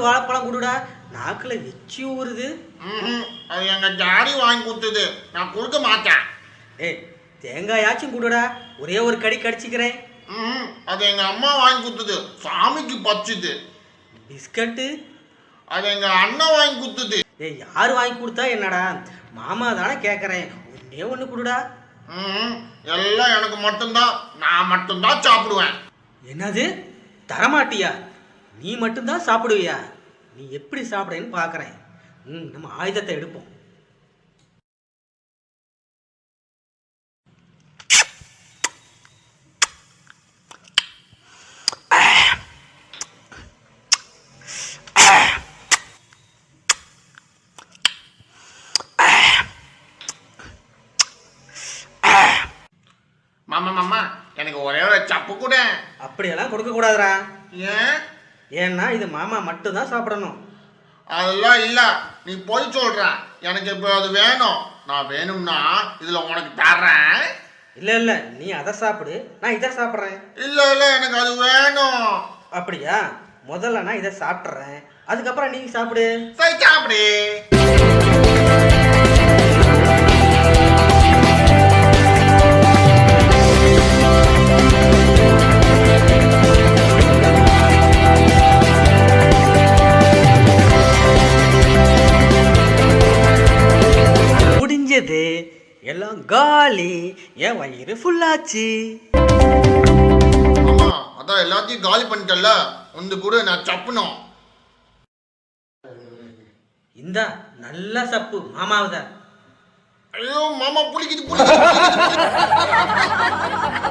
வாழைப்பழம் கொடுடா, நாக்குல எச்சி ஊறுது. அது எங்க டாடி வாங்கி கொடுத்தது, நான் கொடுக்க மாட்டேன். ஏய், தேங்காயாச்சும் கொடுடா, ஒரே ஒரு கடி கடிச்சிக்கிறேன். அது எங்க அம்மா வாங்கி கொடுத்தது, சாமிக்கு பச்சுது. பிஸ்கட்டு அது எங்க அண்ணன் வாங்கி கொடுத்தது. ஏய், யார் வாங்கி கொடுத்தா என்னடா, மாமா தானே கேட்குறேன், ஒன்னே ஒன்று கொடுடா. எல்லாம் எனக்கு மட்டும்தான், நான் மட்டும்தான் சாப்பிடுவேன். என்னது, தரமாட்டியா? நீ மட்டும்தான் சாப்பிடுவியா? நீ எப்படி சாப்பிடுன்னு பார்க்குறேன். நம்ம ஆயுதத்தை எடுப்போம். மாமா மாமா, எனக்கு ஒரே ஒரு சப்பு கூட. அப்படியெல்லாம் கொடுக்க கூடாதுடா. ஏன்? ஏன்னா இது மாமா மட்டும்தான் சாப்பிடணும். அதெல்லாம் இல்ல, நீ போய் சொல்ற. எனக்கு இப்போ அது வேணும். நான் வேணும்னா இதுல உனக்கு தர்றேன். இல்ல இல்ல, நீ அதை சாப்பிடு, நான் இதை சாப்பிட்றேன். இல்ல இல்ல, எனக்கு அது வேணும். அப்படியா? முதல்ல நான் இதை சாப்பிட்றேன், அதுக்கப்புறம் நீ சாப்பிடு. சரி, சாப்பிடு. முடிஞ்சது, எல்லாம் காலி, என் வயிறு ஃபுல்லாச்சு. ஆமா, அதான் எல்லாத்தையும் காலி பண்ணிட்டல, வந்து கூட நான் சப்புனோம். இந்தா நல்ல சப்பு மாமாவுதான். ஐயோ மாமா, புளிக்குது புளிக்குது.